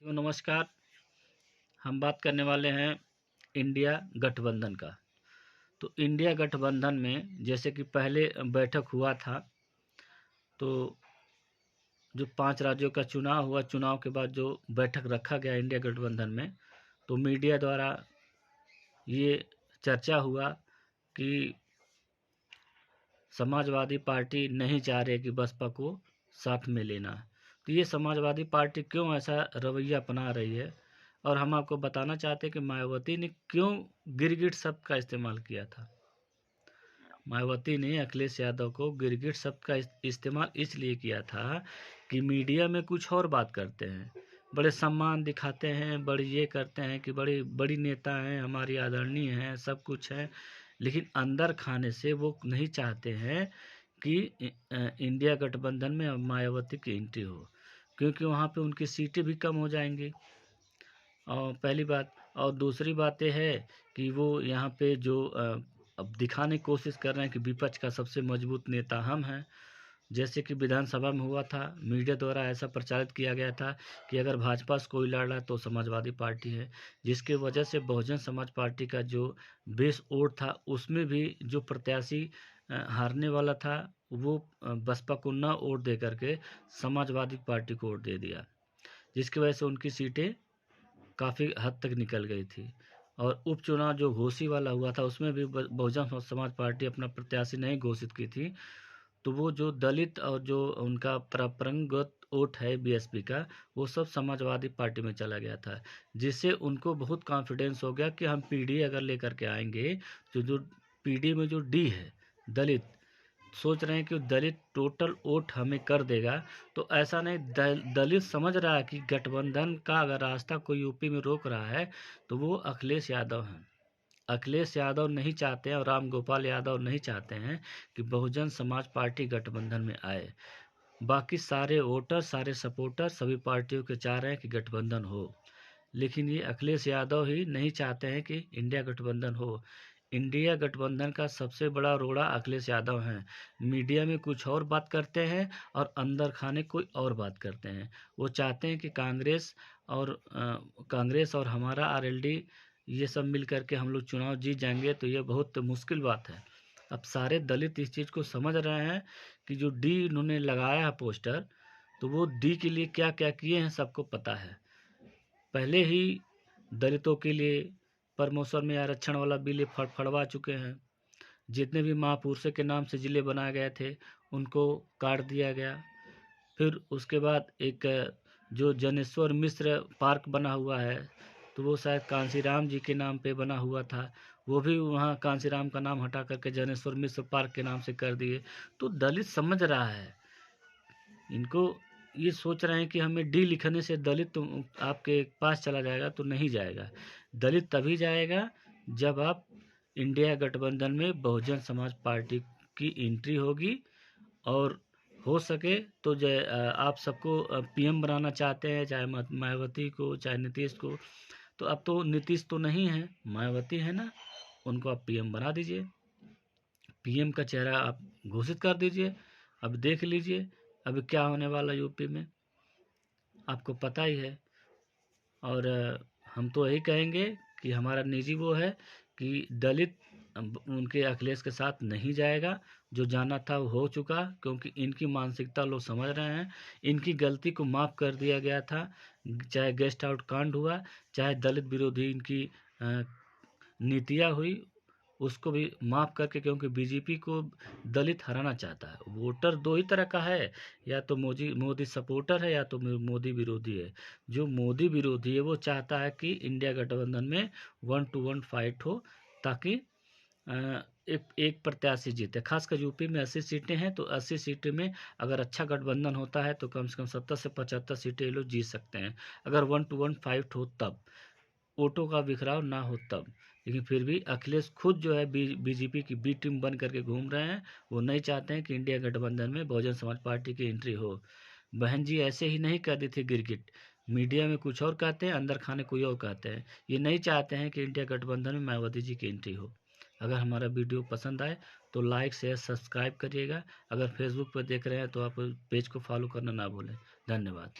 तो नमस्कार। हम बात करने वाले हैं इंडिया गठबंधन का। तो इंडिया गठबंधन में जैसे कि पहले बैठक हुआ था, तो जो 5 राज्यों का चुनाव हुआ, चुनाव के बाद जो बैठक रखा गया इंडिया गठबंधन में, तो मीडिया द्वारा ये चर्चा हुआ कि समाजवादी पार्टी नहीं चाह रही कि बसपा को साथ में लेना। तो ये समाजवादी पार्टी क्यों ऐसा रवैया अपना रही है, और हम आपको बताना चाहते हैं कि मायावती ने क्यों गिरगिट शब्द का इस्तेमाल किया था। मायावती ने अखिलेश यादव को गिरगिट शब्द का इस्तेमाल इसलिए किया था कि मीडिया में कुछ और बात करते हैं, बड़े सम्मान दिखाते हैं, बड़ी ये करते हैं कि बड़ी बड़ी नेता हैं, हमारी आदरणीय हैं, सब कुछ है, लेकिन अंदर खाने से वो नहीं चाहते हैं कि इंडिया गठबंधन में मायावती की एंट्री हो, क्योंकि वहाँ पे उनकी सीटें भी कम हो जाएंगी। और पहली बात, और दूसरी बात ये है कि वो यहाँ पे जो अब दिखाने की कोशिश कर रहे हैं कि विपक्ष का सबसे मजबूत नेता हम हैं। जैसे कि विधानसभा में हुआ था, मीडिया द्वारा ऐसा प्रचारित किया गया था कि अगर भाजपा से कोई लड़ रहा है तो समाजवादी पार्टी है, जिसकी वजह से बहुजन समाज पार्टी का जो बेस वोट था उसमें भी जो प्रत्याशी हारने वाला था वो बसपा को न वोट दे करके समाजवादी पार्टी को वोट दे दिया, जिसकी वजह से उनकी सीटें काफ़ी हद तक निकल गई थी। और उपचुनाव जो घोसी वाला हुआ था उसमें भी बहुजन समाज पार्टी अपना प्रत्याशी नहीं घोषित की थी, तो वो जो दलित और जो उनका परंपरागत वोट है बीएसपी का, वो सब समाजवादी पार्टी में चला गया था, जिससे उनको बहुत कॉन्फिडेंस हो गया कि हम पीडी अगर लेकर के आएंगे तो जो पीडी में जो डी है दलित, सोच रहे हैं कि दलित टोटल वोट हमें कर देगा। तो ऐसा नहीं, दलित समझ रहा है कि गठबंधन का अगर रास्ता कोई यूपी में रोक रहा है तो वो अखिलेश यादव हैं। अखिलेश यादव नहीं चाहते हैं और राम गोपाल यादव नहीं चाहते हैं कि बहुजन समाज पार्टी गठबंधन में आए। बाकी सारे वोटर, सारे सपोर्टर सभी पार्टियों के चाह रहे हैं कि गठबंधन हो, लेकिन ये अखिलेश यादव ही नहीं चाहते हैं कि इंडिया गठबंधन हो। इंडिया गठबंधन का सबसे बड़ा रोड़ा अखिलेश यादव हैं। मीडिया में कुछ और बात करते हैं और अंदर खाने कोई और बात करते हैं। वो चाहते हैं कि कांग्रेस और हमारा आरएलडी ये सब मिल करके हम लोग चुनाव जीत जाएंगे, तो ये बहुत मुश्किल बात है। अब सारे दलित इस चीज़ को समझ रहे हैं कि जो डी इन्होंने लगाया है पोस्टर, तो वो डी के लिए क्या क्या किए हैं सबको पता है। पहले ही दलितों के लिए प्रमोशन में आरक्षण वाला बिल फड़फड़वा चुके हैं। जितने भी महापुरुषों के नाम से ज़िले बनाए गए थे उनको काट दिया गया। फिर उसके बाद एक जो जनेश्वर मिश्र पार्क बना हुआ है, तो वो शायद कांशीराम जी के नाम पे बना हुआ था, वो भी वहाँ कांशीराम का नाम हटा करके जनेश्वर मिश्र पार्क के नाम से कर दिए। तो दलित समझ रहा है, इनको ये सोच रहे हैं कि हमें डी लिखने से दलित आपके पास चला जाएगा, तो नहीं जाएगा। दलित तभी जाएगा जब आप इंडिया गठबंधन में बहुजन समाज पार्टी की एंट्री होगी। और हो सके तो आप सबको पीएम बनाना चाहते हैं, चाहे मायावती को चाहे नीतीश को, तो अब तो नीतीश तो नहीं है, मायावती है ना, उनको आप पीएम बना दीजिए, पीएम का चेहरा आप घोषित कर दीजिए। अब देख लीजिए अब क्या होने वाला यूपी में, आपको पता ही है। और हम तो यही कहेंगे कि हमारा निजी वो है कि दलित उनके अखिलेश के साथ नहीं जाएगा। जो जाना था वो हो चुका, क्योंकि इनकी मानसिकता लोग समझ रहे हैं। इनकी गलती को माफ़ कर दिया गया था, चाहे गेस्ट आउट कांड हुआ, चाहे दलित विरोधी इनकी नीतियाँ हुई, उसको भी माफ़ करके, क्योंकि बीजेपी को दलित हराना चाहता है। वोटर दो ही तरह का है, या तो मोदी सपोर्टर है या तो मोदी विरोधी है। जो मोदी विरोधी है वो चाहता है कि इंडिया गठबंधन में 1 to 1 फाइट हो, ताकि एक एक प्रत्याशी जीते। खासकर यूपी में 80 सीटें हैं, तो 80 सीटें में अगर अच्छा गठबंधन होता है तो कम से कम 70 से 75 सीटें ये लोग जीत सकते हैं, अगर 1 to 1 फाइट हो तब, वोटों का बिखराव ना हो तब। लेकिन फिर भी अखिलेश खुद जो है बीजेपी की बी टीम बन करके घूम रहे हैं। वो नहीं चाहते हैं कि इंडिया गठबंधन में बहुजन समाज पार्टी की एंट्री हो। बहन जी ऐसे ही नहीं कर दी थी गिरगिट, मीडिया में कुछ और कहते हैं, अंदर खाने कोई और कहते हैं। ये नहीं चाहते हैं कि इंडिया गठबंधन में मायावती जी की एंट्री हो। अगर हमारा वीडियो पसंद आए तो लाइक शेयर सब्सक्राइब करिएगा। अगर फेसबुक पर देख रहे हैं तो आप पेज को फॉलो करना ना भूलें। धन्यवाद।